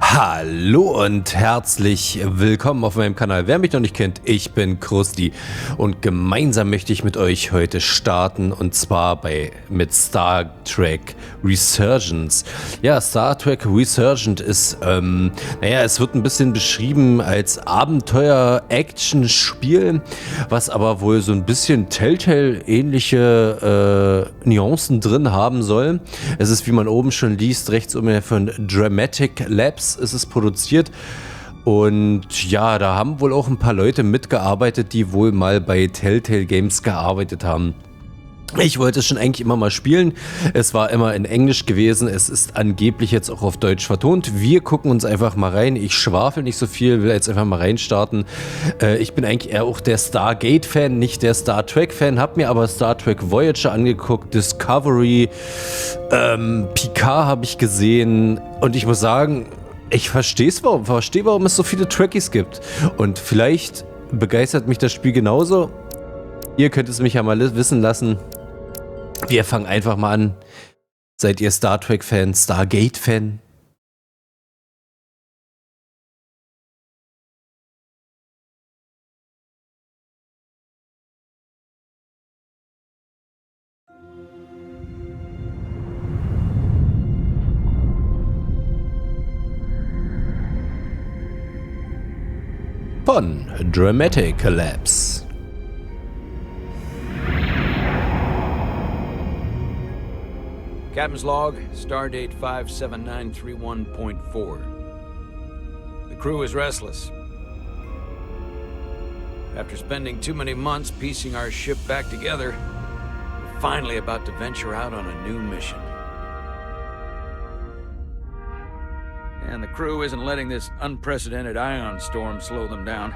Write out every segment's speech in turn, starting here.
Hallo und herzlich willkommen auf meinem Kanal. Wer mich noch nicht kennt, ich bin Crusti und gemeinsam möchte ich mit euch heute starten und zwar mit Star Trek Resurgence. Ja, Star Trek Resurgence ist, es wird ein bisschen beschrieben als Abenteuer-Action-Spiel, was aber wohl so ein bisschen Telltale-ähnliche Nuancen drin haben soll. Es ist, wie man oben schon liest, rechts oben von Dramatic Labs ist es produziert und ja, da haben wohl auch ein paar Leute mitgearbeitet, die wohl mal bei Telltale Games gearbeitet haben. Ich wollte es schon eigentlich immer mal spielen. Es war immer in Englisch gewesen. Es ist angeblich jetzt auch auf Deutsch vertont. Wir gucken uns einfach mal rein. Ich schwafel nicht so viel, will jetzt einfach mal reinstarten. Ich bin eigentlich eher auch der Stargate-Fan, nicht der Star Trek-Fan. Hab mir aber Star Trek Voyager angeguckt, Discovery, Picard habe ich gesehen. Und ich muss sagen, ich verstehe, warum es so viele Trekkies gibt. Und vielleicht begeistert mich das Spiel genauso. Ihr könnt es mich ja mal wissen lassen. Wir fangen einfach mal an. Seid ihr Star Trek-Fan, Stargate-Fan? Von Dramatic Labs. Captain's log, stardate 57931.4. The crew is restless. After spending too many months piecing our ship back together, we're finally about to venture out on a new mission. And the crew isn't letting this unprecedented ion storm slow them down.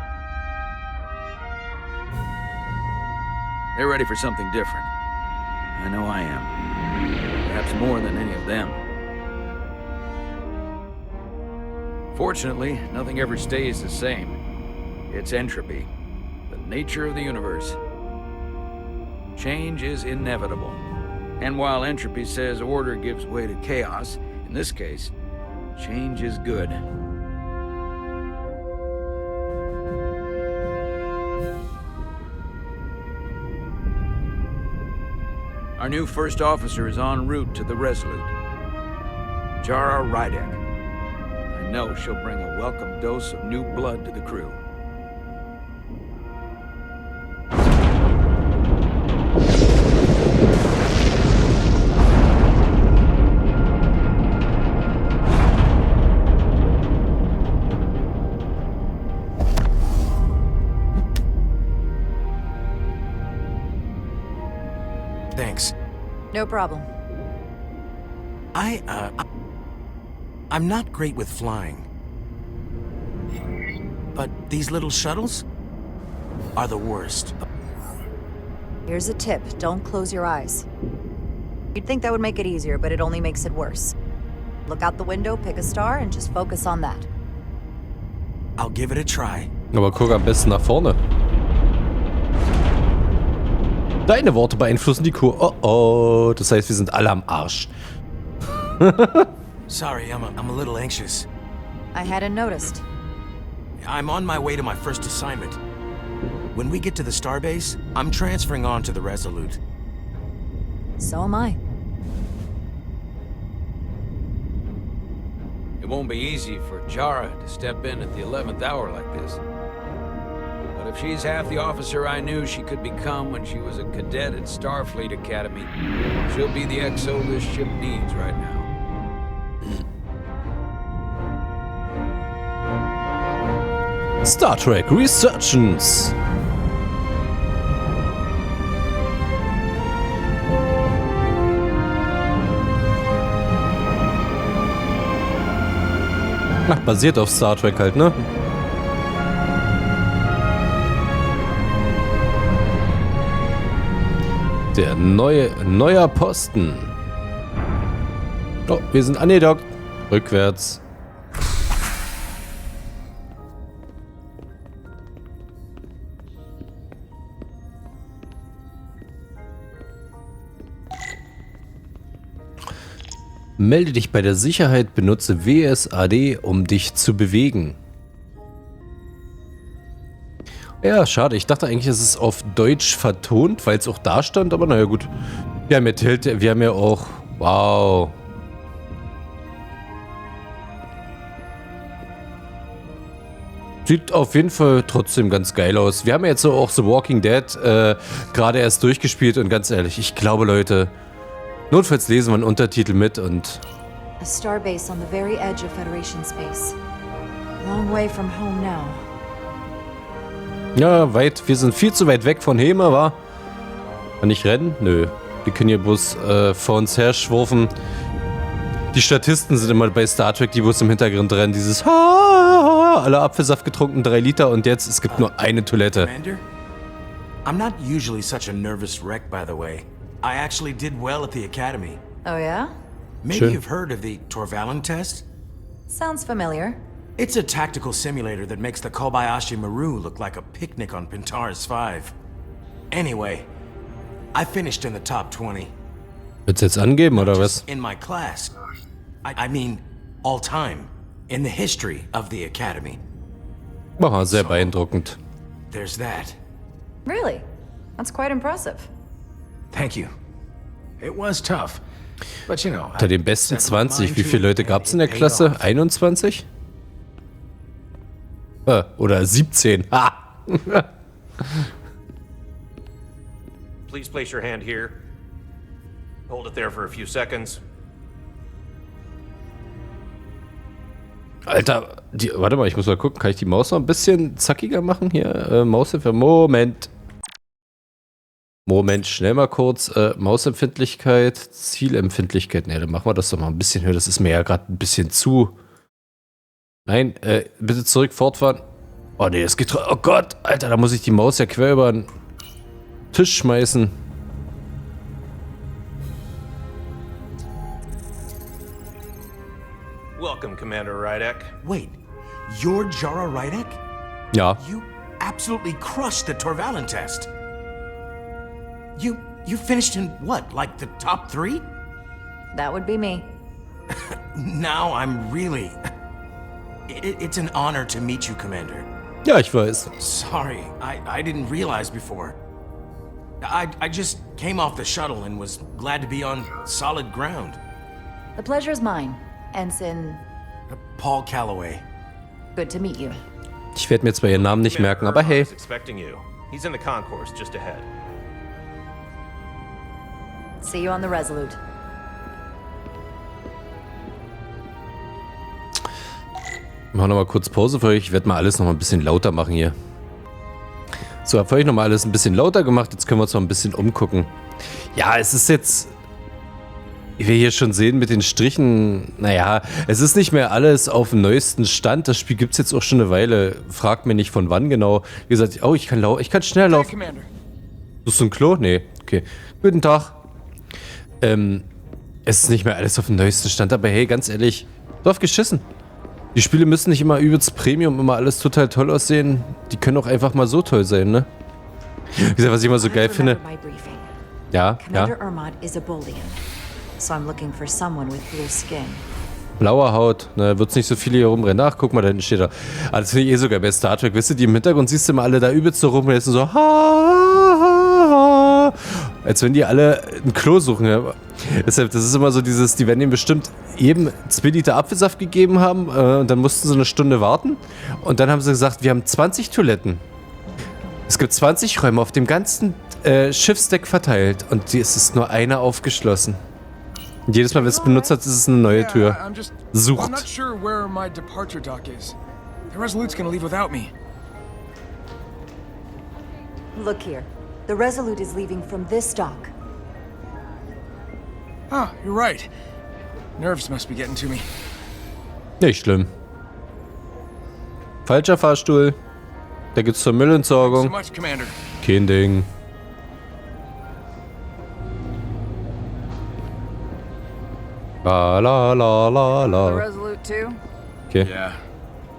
They're ready for something different. I know I am. Perhaps more than any of them. Fortunately, nothing ever stays the same. It's entropy, the nature of the universe. Change is inevitable. And while entropy says order gives way to chaos, in this case, change is good. Our new first officer is en route to the Resolute. Jara Rydek. I know she'll bring a welcome dose of new blood to the crew. Thanks. No problem. I'm not great with flying. But these little shuttles are the worst. Here's a tip. Don't close your eyes. You'd think that would make it easier, but it only makes it worse. Look out the window, pick a star, and just focus on that. I'll give it a try. Aber guck am besten nach vorne. Deine Worte beeinflussen die Kur. Oh oh, das heißt, wir sind alle am Arsch. Sorry, I'm a little anxious. I hadn't noticed. I'm on my way to my first assignment. When we get to the starbase, I'm transferring on to the Resolute. So am I. It won't be easy for Jara to step in at the 11th hour like this. But if she's half the officer I knew she could become when she was a cadet at Starfleet Academy, she'll be the XO this ship needs right now. Star Trek Resurgence. Ach, basiert auf Star Trek halt, ne? Der neuer Posten. Oh, wir sind angedockt. Rückwärts. Melde dich bei der Sicherheit, benutze WSAD, um dich zu bewegen. Ja, schade. Ich dachte eigentlich, es ist auf Deutsch vertont, weil es auch da stand, aber naja, gut. Wir haben ja wir haben ja auch... Wow. Sieht auf jeden Fall trotzdem ganz geil aus. Wir haben ja jetzt so auch The Walking Dead gerade erst durchgespielt und ganz ehrlich, ich glaube, Leute, notfalls lesen wir einen Untertitel mit und... A starbase on the very edge of Federation space. Long way from home now. Ja, wir sind viel zu weit weg von Hema, wa? Kann ich rennen? Nö. Wir können hier bloß vor uns her schwurfen. Die Statisten sind immer bei Star Trek, die bloß im Hintergrund rennen. Dieses alle Apfelsaft getrunken, 3 Liter und jetzt, es gibt nur eine Toilette. Commander? I'm not usually such a nervous wreck, by the way. I actually did well at the academy. Oh yeah? Maybe Schön. you've heard of the Torvalin test? Sounds familiar. It's a tactical simulator that makes the Kobayashi Maru look like a picnic on Pintaris 5. Anyway, I finished in the top 20. Willst du jetzt angeben, oder was? Just in my class. I mean, all time. In the history of the academy. Aha, sehr beeindruckend. There's that. Really? That's quite impressive. Thank you. It was tough. But you know, Unter den besten 20, wie viele Leute gab es in der Klasse? 21? Oder 17. Ha! Please place your hand here. Hold it there for a few seconds. Alter, warte mal, ich muss mal gucken. Kann ich die Maus noch ein bisschen zackiger machen hier? Maushilfe, Moment. Moment, schnell mal kurz. Mausempfindlichkeit, Zielempfindlichkeit. Ne, dann machen wir das doch mal ein bisschen höher. Das ist mir ja gerade ein bisschen zu... Nein, bitte zurück, fortfahren. Oh ne, das geht... Oh Gott, Alter, da muss ich die Maus ja quer über den Tisch schmeißen. Welcome, Commander Rydek. Wait, you're Jara Rydek? Ja. You absolutely crushed the Torvalin test. You finished in what, like the top 3? That would be me. Now I'm really... It's an honor to meet you, Commander. Ja, ich weiß. Sorry, I didn't realize before. I just came off the shuttle and was glad to be on solid ground. The pleasure is mine, Ensign. Paul Calloway. Good to meet you. Ich werde mir zwar ihren Namen nicht merken, aber hey. Is expecting you. He's in the concourse just ahead. See you on the Resolute. Machen wir noch mal kurz Pause für euch. Ich werde mal alles noch mal ein bisschen lauter machen hier. So, habe ich noch mal alles ein bisschen lauter gemacht. Jetzt können wir uns noch ein bisschen umgucken. Ja, es ist jetzt... Wie wir hier schon sehen mit den Strichen, naja, es ist nicht mehr alles auf dem neuesten Stand. Das Spiel gibt es jetzt auch schon eine Weile. Fragt mir nicht von wann genau. Wie gesagt, oh, ich kann schnell laufen. Suchst du ein Klo? Nee, okay. Guten Tag. Es ist nicht mehr alles auf dem neuesten Stand, aber hey, ganz ehrlich, drauf geschissen. Die Spiele müssen nicht immer übelst Premium, immer alles total toll aussehen. Die können auch einfach mal so toll sein, ne? Wie gesagt, was ich immer so geil finde. Ja, Commander Ermod is a Bolian, so I'm looking for someone with blue skin. Blaue Haut, ne, wird's nicht so viele hier rumrennen. Ach, guck mal, da hinten steht er. Ah, das finde ich eh sogar bei Star Trek. Weißt du, die im Hintergrund siehst du immer alle da übelst so rumrennen, so ha, als wenn die alle ein Klo suchen. Ja. Deshalb, das ist immer so dieses, die werden ihm bestimmt jedem 2 Liter Apfelsaft gegeben haben und dann mussten sie eine Stunde warten und dann haben sie gesagt, wir haben 20 Toiletten. Es gibt 20 Räume auf dem ganzen Schiffsdeck verteilt und es ist nur eine aufgeschlossen. Und jedes Mal, wenn es benutzt hat, ist es eine neue Tür. Sucht. I'm not sure where my departure dock is. The Resolute's gonna leave without me. Look here. The Resolute is leaving from this dock. Ah, you're right. Nerves must be getting to me. Nicht schlimm. Falscher Fahrstuhl. Da geht's zur So Müllentsorgung. much, Commander. Kein Ding. La la la la la. Resolute too? Okay. Yeah,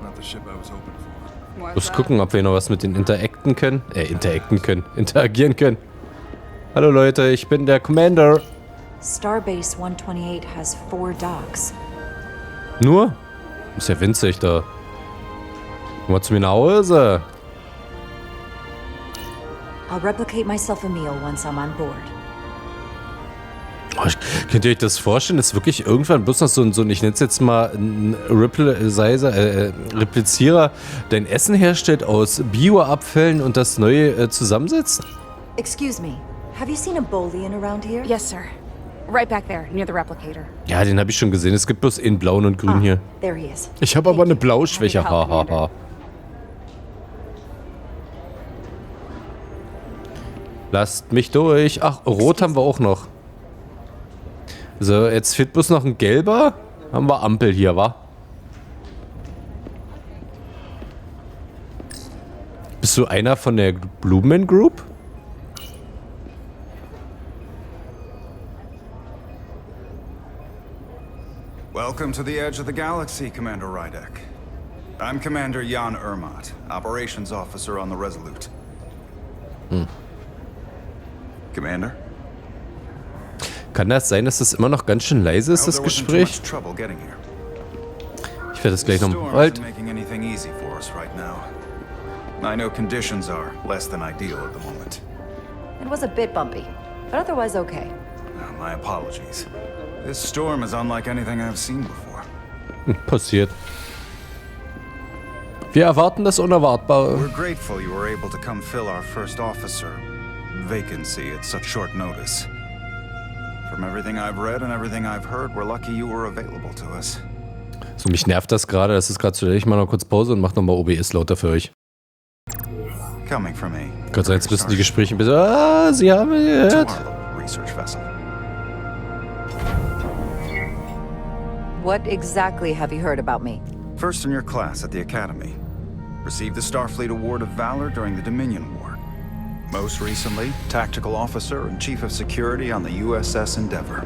not the ship I was hoping for. Why's Muss that? gucken, ob wir noch was mit den interagieren können. Interagieren können. Hallo Leute, ich bin der Commander. Starbase 128 has 4 docks. Nur? Ist ja winzig da. Komm mal zu mir nach Hause. I'll replicate myself a meal once I'm on board. Oh, könnt ihr euch das vorstellen, dass wirklich irgendwann bloß noch so ein ich nenne es jetzt mal, ein Replizierer dein Essen herstellt aus Bioabfällen und das neu zusammensetzt? Excuse me, have you seen a Bolian around here? Yes, sir. Right back there, near the replicator. Ja, den habe ich schon gesehen. Es gibt bloß in blauen und grün hier. There he is. Ich habe aber eine Blauschwäche, hahaha. Lasst mich durch. Ach, rot haben wir auch noch. So, jetzt fehlt bloß noch ein gelber. Haben wir Ampel hier, wa? Bist du einer von der Blumen Group? Welcome to the edge of the galaxy, Commander Rydek. I'm Commander Jan Ermot, Operations Officer on the Resolute. Commander? Kann das sein, dass das immer noch ganz schön leise ist, das Gespräch? Ich werde das gleich noch... Halt! I know conditions are less than ideal at the moment. It was a bit bumpy, but otherwise okay. My apologies. This storm is unlike anything I've seen before. Passiert. Wir erwarten das Unerwartbare. We're grateful you were able to come fill our first officer vacancy at such short notice. From everything I've read and everything I've heard, we're lucky you were available to us. So, mich nervt das gerade. Das ist gerade zu. Ich mache noch kurz Pause und mache nochmal OBS lauter für euch. Coming from me. Gott sei Dank, jetzt müssen die Gespräche ein bisschen... Ah, Sie haben gehört. What exactly have you heard about me? First in your class at the Academy. Received the Starfleet Award of Valor during the Dominion War. Most recently, Tactical Officer and Chief of Security on the USS Endeavour.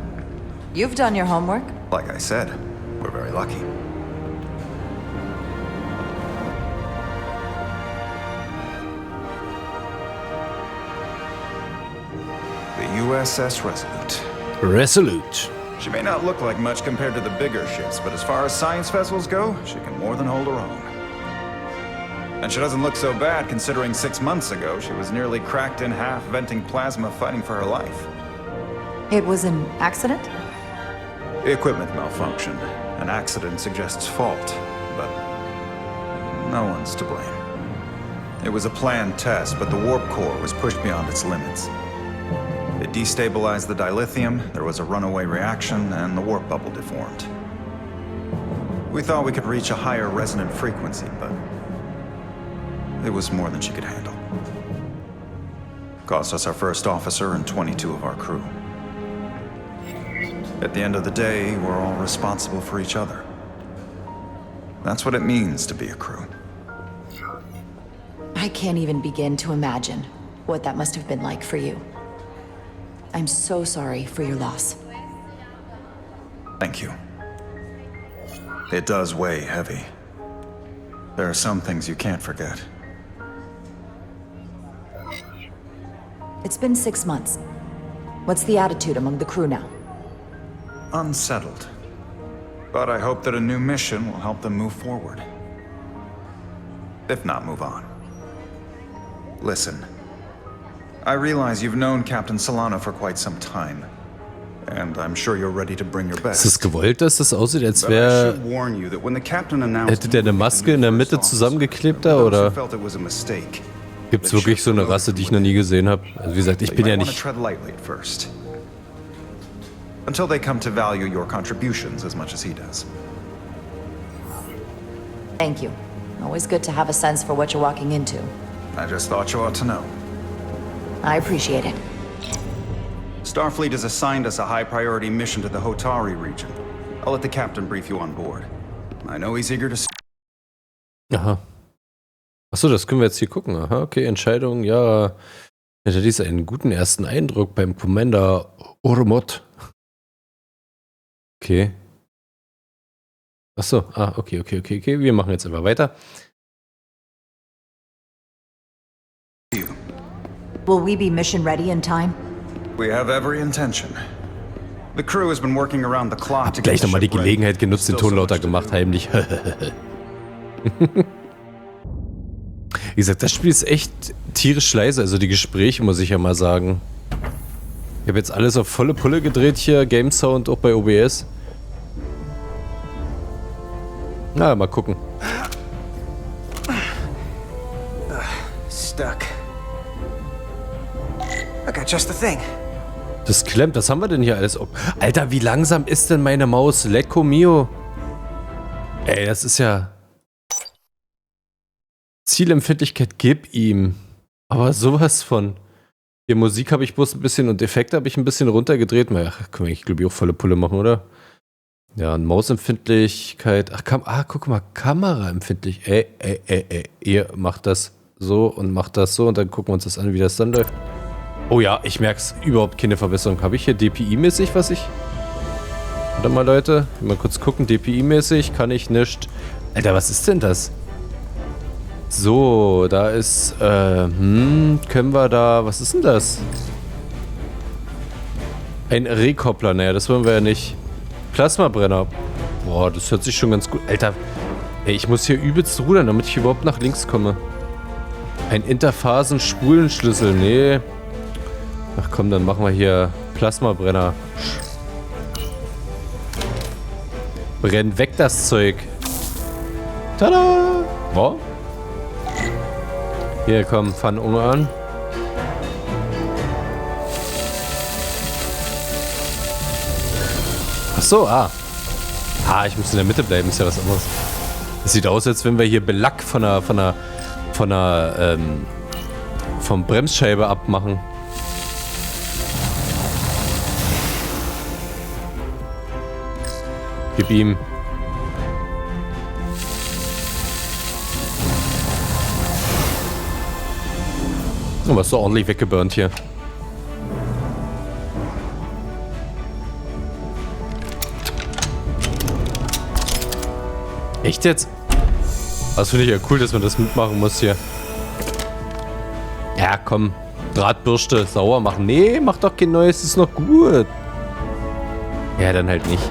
You've done your homework? Like I said, we're very lucky. The USS Resolute. She may not look like much compared to the bigger ships, but as far as science vessels go, she can more than hold her own. And she doesn't look so bad considering 6 months ago she was nearly cracked in half venting plasma fighting for her life. It was an accident? Equipment malfunction. An accident suggests fault, but no one's to blame. It was a planned test, but the warp core was pushed beyond its limits. It destabilized the dilithium, there was a runaway reaction, and the warp bubble deformed. We thought we could reach a higher resonant frequency, but it was more than she could handle. Cost us our first officer and 22 of our crew. At the end of the day, we're all responsible for each other. That's what it means to be a crew. I can't even begin to imagine what that must have been like for you. I'm so sorry for your loss. Thank you. It does weigh heavy. There are some things you can't forget. It's been 6 months. What's the attitude among the crew now? Unsettled. But I hope that a new mission will help them move forward. If not, move on. Listen. I realize you've known Captain Solano for quite some time. And I'm sure you're ready to bring your best. Ist es gewollt, dass das aussieht, als wäre... Hätte der eine Maske in der Mitte zusammengeklebt da, oder? Gibt's wirklich so eine Rasse, die ich noch nie gesehen habe? Also wie gesagt, ich bin ja nicht... Until they come to value your contributions as much as he does. Thank you. Always good to have a sense for what you're walking into. I just thought you ought to know. I appreciate it. Starfleet has assigned us a high-priority mission to the Hotari region. I'll let the captain brief you on board. I know he's eager to... Aha. Achso, das können wir jetzt hier gucken. Aha, okay, Entscheidung, ja. Hätte dies einen guten ersten Eindruck beim Commander Ormot. Okay. Achso, okay. Wir machen jetzt einfach weiter. Will we be mission ready in time? We have every intention. The crew has been working around the clock to Gleich get the nochmal die ship ready. Gelegenheit genutzt, den Still Ton so lauter much to gemacht, do. heimlich. Wie gesagt, das Spiel ist echt tierisch leise, also die Gespräche, muss ich ja mal sagen. Ich habe jetzt alles auf volle Pulle gedreht hier, Game Sound auch bei OBS. Na, mal gucken. Stuck. I got just the thing. Das klemmt, was haben wir denn hier alles? Alter, wie langsam ist denn meine Maus? Lecco mio. Ey, das ist ja... Zielempfindlichkeit, gib ihm. Aber sowas von... Hier Musik habe ich bloß ein bisschen und Effekte habe ich ein bisschen runtergedreht. Ach, können wir, ich glaube, auch volle Pulle machen, oder? Ja, und Mausempfindlichkeit. Ach, guck mal, Kameraempfindlich. Ey, ihr macht das so und macht das so und dann gucken wir uns das an, wie das dann läuft. Oh ja, ich merke es, überhaupt keine Verbesserung. Habe ich hier DPI-mäßig, was ich... Warte mal, Leute. Mal kurz gucken. DPI-mäßig kann ich nicht... Alter, was ist denn das? So, da ist... können wir da... Was ist denn das? Ein Rekoppler. Naja, das wollen wir ja nicht. Plasmabrenner. Boah, das hört sich schon ganz gut... Alter, ey, ich muss hier übelst rudern, damit ich überhaupt nach links komme. Ein Interphasen-Spulenschlüssel. Nee... Ach komm, dann machen wir hier Plasmabrenner. Brenn weg das Zeug. Tada! Oh. Hier, komm, fang an. Ach so, ich muss in der Mitte bleiben, ist ja was anderes. Das sieht aus, als wenn wir hier Belack vom Bremsscheibe abmachen. Gib ihm. Oh, was so ordentlich weggeburnt hier. Echt jetzt? Das finde ich ja cool, dass man das mitmachen muss hier. Ja, komm. Drahtbürste sauer machen. Nee, mach doch kein neues, ist noch gut. Ja, dann halt nicht.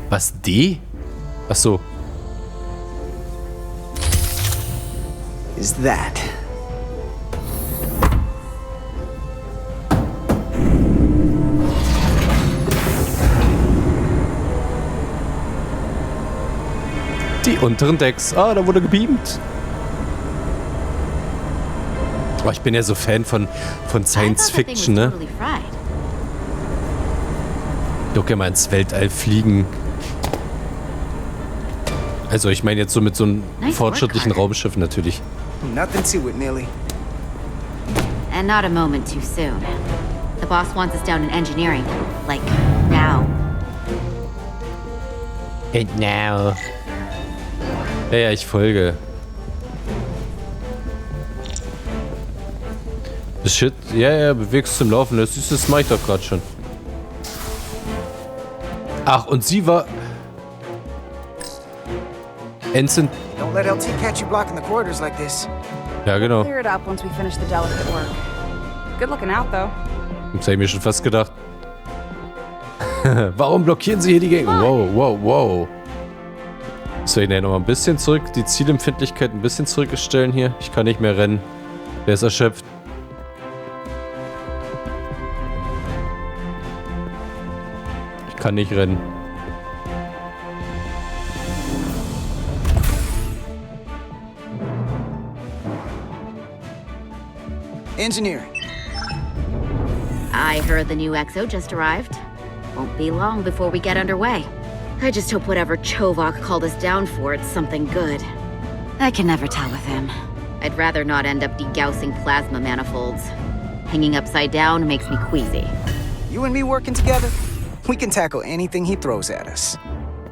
Was, D? Ach so. Is that? Die unteren Decks. Ah, da wurde gebeamt. Oh, ich bin ja so Fan von Science Fiction, ne? Ich will gerne mal ins Weltall fliegen. Also ich meine jetzt so mit so einem fortschrittlichen Raumschiff natürlich. Nothing to it, Millie. And not a moment too soon. The boss wants us down in engineering. Like, now. And now. Ja, ich folge. Shit, ja, bewegst zum Laufen. Das mach ich doch gerade schon. Ach, und sie war... Ensign... Don't let LT catch you blocking the corridors like this. Ja, genau. Clear it up once we finish the delicate work. Good looking out, though. Das habe ich mir schon fast gedacht. Warum blockieren sie hier die Gegend? Wow. Soll ich noch mal ein bisschen zurück, die Zielempfindlichkeit ein bisschen zurückstellen hier? Ich kann nicht mehr rennen. Der ist erschöpft. Ich kann nicht rennen. Engineer. I heard the new XO just arrived. Won't be long before we get underway. I just hope whatever Chovok called us down for, it's something good. I can never tell with him. I'd rather not end up degaussing plasma manifolds. Hanging upside down makes me queasy. You and me working together, we can tackle anything he throws at us.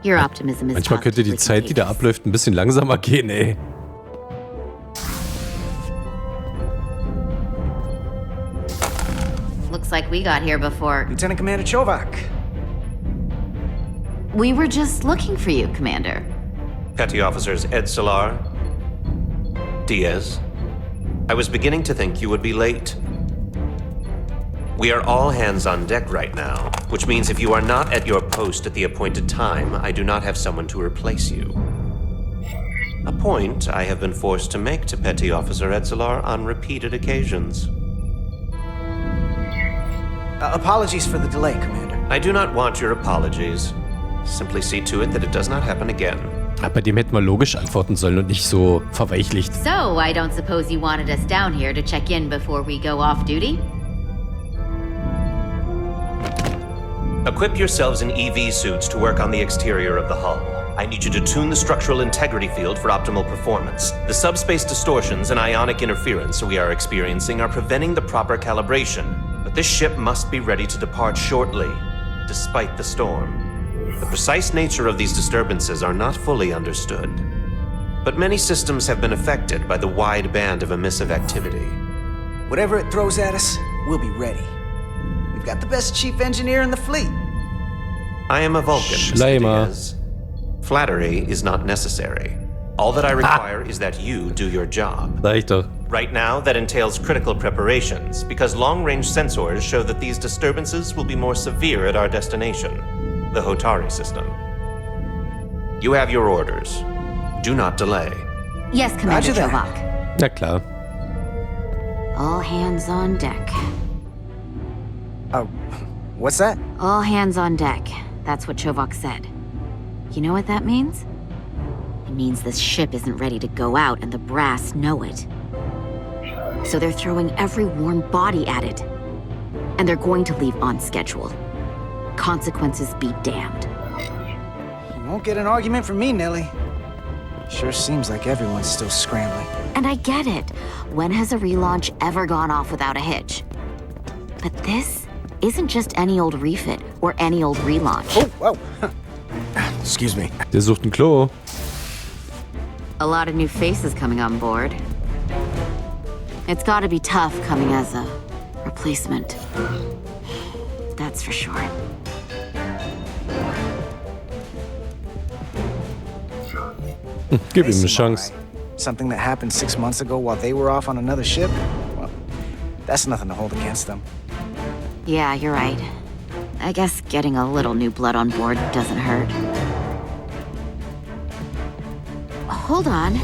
Your optimism is Manchmal könnte die Zeit, die da abläuft, ein bisschen langsamer gehen, ey. Looks like we got here before. Lieutenant Commander Chovok. We were just looking for you, Commander. Petty Officers Ed Solar, Diaz. I was beginning to think you would be late. We are all hands on deck right now, which means if you are not at your post at the appointed time, I do not have someone to replace you. A point I have been forced to make to Petty Officer Edzelar on repeated occasions. Apologies for the delay, Commander. I do not want your apologies. Simply see to it that it does not happen again. Bei dem hätten wir logisch antworten sollen und nicht so verweichlicht. So, I don't suppose you wanted us down here to check in before we go off duty? Equip yourselves in EV suits to work on the exterior of the hull. I need you to tune the structural integrity field for optimal performance. The subspace distortions and ionic interference we are experiencing are preventing the proper calibration. But this ship must be ready to depart shortly, despite the storm. The precise nature of these disturbances are not fully understood. But many systems have been affected by the wide band of emissive activity. Whatever it throws at us, we'll be ready. We've got the best chief engineer in the fleet. I am a Vulcan, Mr. Schleimer. Diaz. Flattery is not necessary. All that I require is that you do your job. Sag ich doch. Right now, that entails critical preparations, because long-range sensors show that these disturbances will be more severe at our destination, the Hotari system. You have your orders. Do not delay. Yes, Commander Roger that. Chovak. Na klar. All hands on deck. What's that? All hands on deck. That's what Chovak said. You know what that means? It means this ship isn't ready to go out and the brass know it. So they're throwing every warm body at it. And they're going to leave on schedule. Consequences be damned. You won't get an argument from me, Nelly. Sure seems like everyone's still scrambling. And I get it. When has a relaunch ever gone off without a hitch? But this isn't just any old refit or any old relaunch. Oh, whoa. Excuse me. Der sucht ein Klo. A lot of new faces coming on board. It's gotta be tough coming as a replacement. That's for sure. Gib ihm eine Chance. Something that happened 6 months ago while they were off on another ship? Well, that's nothing to hold against them. Yeah, you're right. I guess getting a little new blood on board doesn't hurt. Hold on.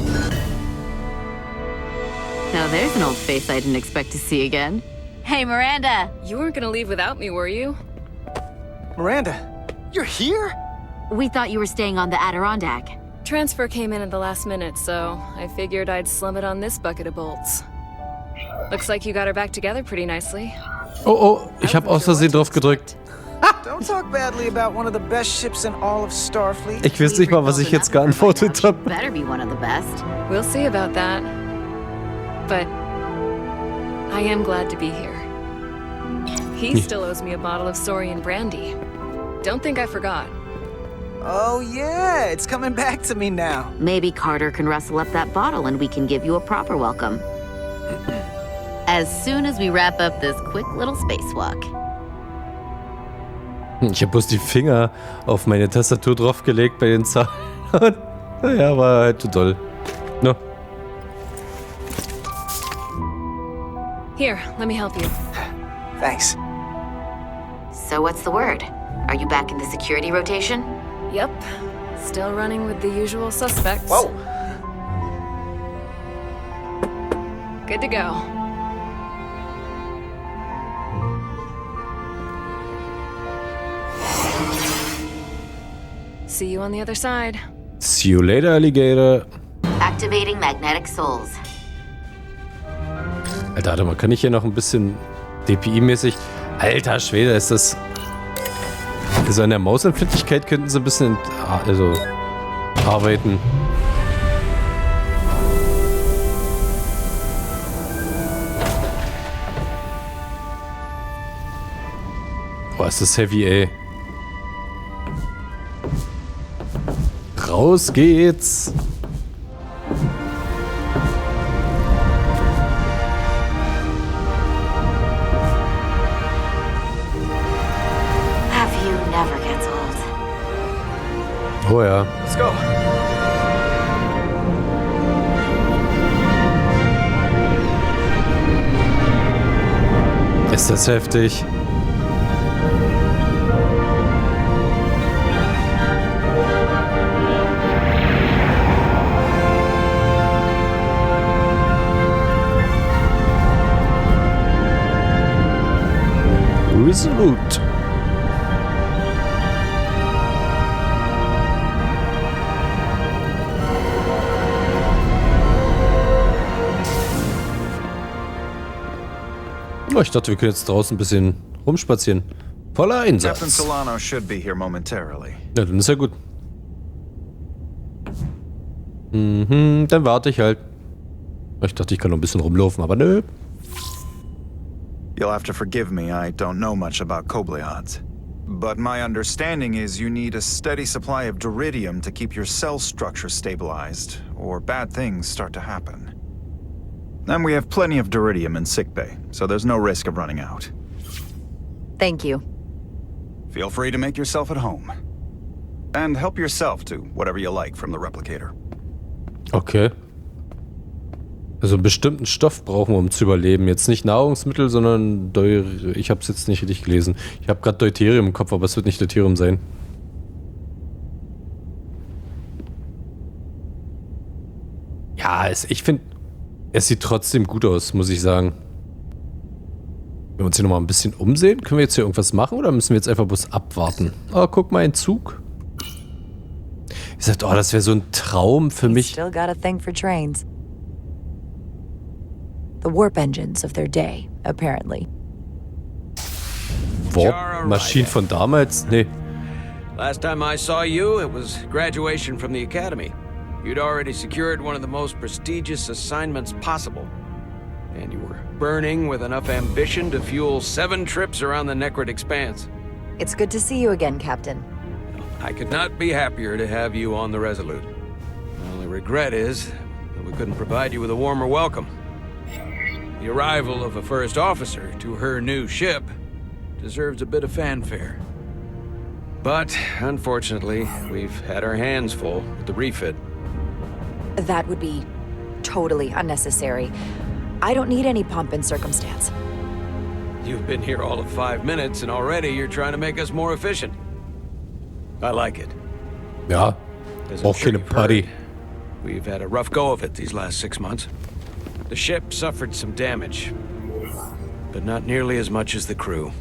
Now there's an old face I didn't expect to see again. Hey, Miranda! You weren't gonna leave without me, were you? Miranda, you're here? We thought you were staying on the Adirondack. Transfer came in at the last minute, so I figured I'd slum it on this bucket of bolts. Looks like you got her back together pretty nicely. Oh, ich habe aus Versehen drauf gedrückt. Don't talk badly about one of the best ships in all of Starfleet. Ich weiß nicht mal, was ich jetzt geantwortet habe. Better be one of the best. We'll see about that. But I am glad to be here. He still owes me a bottle of Saurian brandy. Don't think I forgot. Oh yeah, it's coming back to me now. Maybe Carter can rustle up that bottle and we can give you a proper welcome. As soon as we wrap up this quick little spacewalk. Ich habe bloß die Finger auf meine Tastatur draufgelegt bei den Zahlen. Naja, war halt zu doll. No. Here, let me help you. Thanks. So what's the word? Are you back in the security rotation? Yep. Still running with the usual suspects. Whoa! Good to go. See you on the other side. See you later, Alligator. Activating magnetic souls. Alter, warte mal, kann ich hier noch ein bisschen DPI-mäßig... Alter Schwede, ist das... Also an der Mausempfindlichkeit könnten sie ein bisschen arbeiten. Boah, ist das heavy, ey. Raus geht's. Have you never gets old. Oh ja. Let's go. Ist das heftig. Resolute. Oh, ich dachte, wir können jetzt draußen ein bisschen rumspazieren. Voller Einsatz. Captain Solano should be here momentarily. Ja, dann ist ja gut. Mhm, dann warte ich halt. Ich dachte, ich kann noch ein bisschen rumlaufen, aber nö. You'll have to forgive me, I don't know much about Kobleods. But my understanding is you need a steady supply of duridium to keep your cell structure stabilized, or bad things start to happen. And we have plenty of duridium in sickbay, so there's no risk of running out. Thank you. Feel free to make yourself at home. And help yourself to whatever you like from the replicator. Okay. Also einen bestimmten Stoff brauchen wir, um zu überleben. Jetzt nicht Nahrungsmittel, sondern ich habe es jetzt nicht richtig gelesen. Ich habe gerade Deuterium im Kopf, aber es wird nicht Deuterium sein. Ja, ich finde, es sieht trotzdem gut aus, muss ich sagen. Wenn wir uns hier nochmal ein bisschen umsehen, können wir jetzt hier irgendwas machen oder müssen wir jetzt einfach bloß abwarten? Oh, guck mal, ein Zug. Ich sagte, oh, das wäre so ein Traum für mich. Still got a thing for trains. The warp engines of their day, apparently. Warp-Maschinen von damals? Nee. Last time I saw you, it was graduation from the academy. You'd already secured one of the most prestigious assignments possible. And you were burning with enough ambition to fuel 7 trips around the Necrid Expanse. It's good to see you again, Captain. I could not be happier to have you on the Resolute. The only regret is that we couldn't provide you with a warmer welcome. The arrival of a first officer to her new ship deserves a bit of fanfare. But, unfortunately, we've had our hands full with the refit. That would be totally unnecessary. I don't need any pomp and circumstance. You've been here all of 5 minutes, and already you're trying to make us more efficient. I like it. Ja, auch keine Party. We've had a rough go of it these last 6 months. The ship suffered some damage, but not nearly as much as the crew.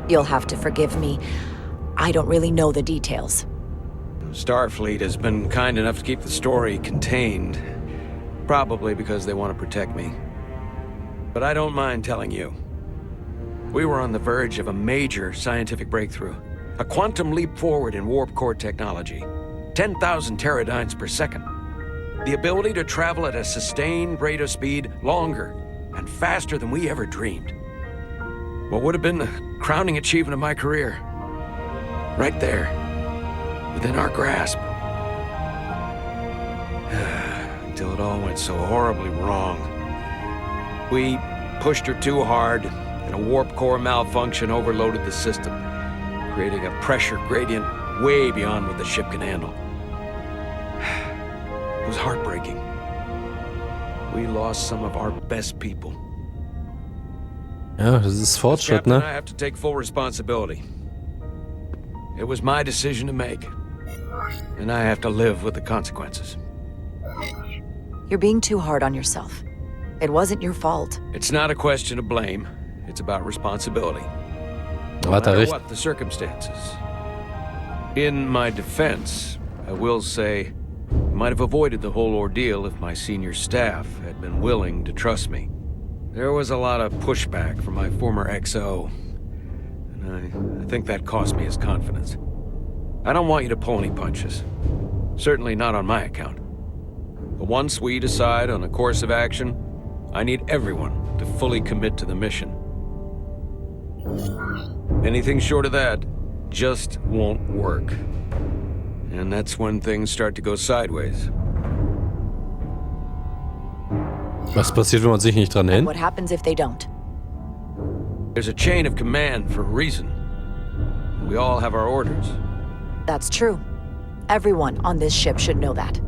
You'll have to forgive me. I don't really know the details. Starfleet has been kind enough to keep the story contained, probably because they want to protect me. But I don't mind telling you. We were on the verge of a major scientific breakthrough, a quantum leap forward in warp core technology. 10,000 teradynes per second. The ability to travel at a sustained rate of speed longer and faster than we ever dreamed. What would have been the crowning achievement of my career? Right there, within our grasp. Until it all went so horribly wrong. We pushed her too hard, and a warp core malfunction overloaded the system, creating a pressure gradient way beyond what the ship can handle. It was heartbreaking. We lost some of our best people. Ja, das ist Fortschritt, ne? I have to take full responsibility. It was my decision to make, and I have to live with the consequences. You're being too hard on yourself. It wasn't your fault. It's not a question of blame. It's about responsibility. No Hat er matter recht. what the circumstances. In my defense, I will say I might have avoided the whole ordeal if my senior staff had been willing to trust me. There was a lot of pushback from my former XO, and I think that cost me his confidence. I don't want you to pull any punches. Certainly not on my account. But once we decide on a course of action, I need everyone to fully commit to the mission. Anything short of that just won't work. And that's when things start to go sideways. Was passiert, wenn man sich nicht dran hält? What happens if they don't? There's a chain of command for a reason. We all have our orders. That's true. Everyone on this ship should know that.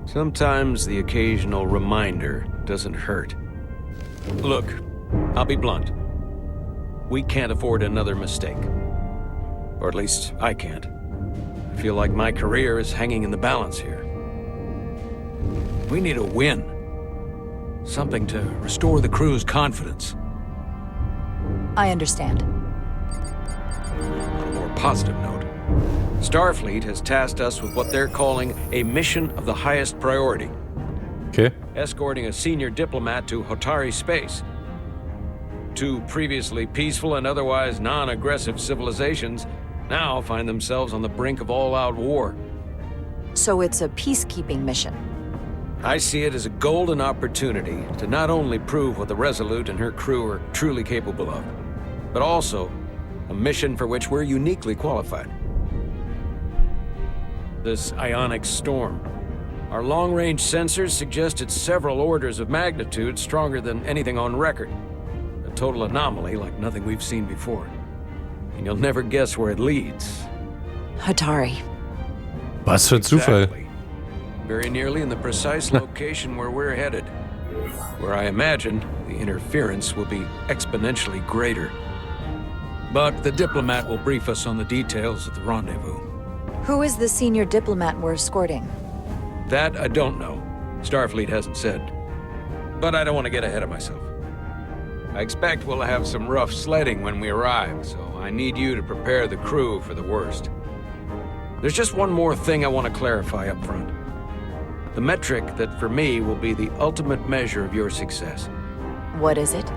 Sometimes the occasional reminder doesn't hurt. Look, I'll be blunt. We can't afford another mistake. Or at least, I can't. I feel like my career is hanging in the balance here. We need a win. Something to restore the crew's confidence. I understand. On a more positive note, Starfleet has tasked us with what they're calling a mission of the highest priority. Okay. Escorting a senior diplomat to Hotari space. Two previously peaceful and otherwise non-aggressive civilizations now find themselves on the brink of all-out war. So it's a peacekeeping mission. I see it as a golden opportunity to not only prove what the Resolute and her crew are truly capable of, but also a mission for which we're uniquely qualified. This ionic storm. Our long-range sensors suggest it's several orders of magnitude stronger than anything on record. A total anomaly like nothing we've seen before. And you'll never guess where it leads. Hatari. Was für ein Zufall. Exactly. Very nearly in the precise location where we're headed. Where I imagine the interference will be exponentially greater. But the diplomat will brief us on the details at the rendezvous. Who is the senior diplomat we're escorting? That I don't know. Starfleet hasn't said. But I don't want to get ahead of myself. I expect we'll have some rough sledding when we arrive, so I need you to prepare the crew for the worst. There's just one more thing I want to clarify up front. The metric that for me will be the ultimate measure of your success. What is it?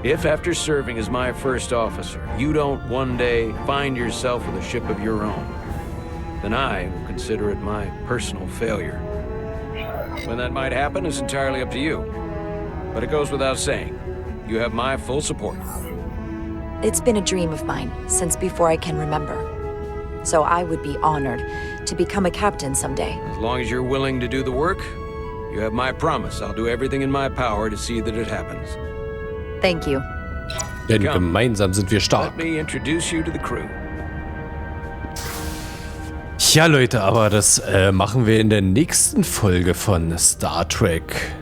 If after serving as my first officer, you don't one day find yourself with a ship of your own, then I will consider it my personal failure. When that might happen is entirely up to you. But it goes without saying, you have my full support. It's been a dream of mine since before I can remember. So I would be honored to become a captain someday. As long as you're willing to do the work, you have my promise. I'll do everything in my power to see that it happens. Thank you. Denn gemeinsam sind wir stark. Let me introduce you to the crew. Ja, Leute, aber das machen wir in der nächsten Folge von Star Trek.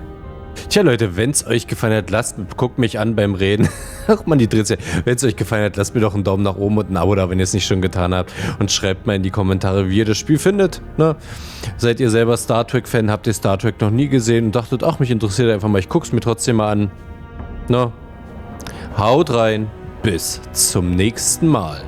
Tja, Leute, wenn es euch gefallen hat, guckt mich an beim Reden. Ach man, die dreht sich. Wenn es euch gefallen hat, lasst mir doch einen Daumen nach oben und ein Abo da, wenn ihr es nicht schon getan habt. Und schreibt mal in die Kommentare, wie ihr das Spiel findet. Ne? Seid ihr selber Star Trek-Fan? Habt ihr Star Trek noch nie gesehen und dachtet, ach, mich interessiert einfach mal, ich guck's mir trotzdem mal an. Ne? Haut rein. Bis zum nächsten Mal.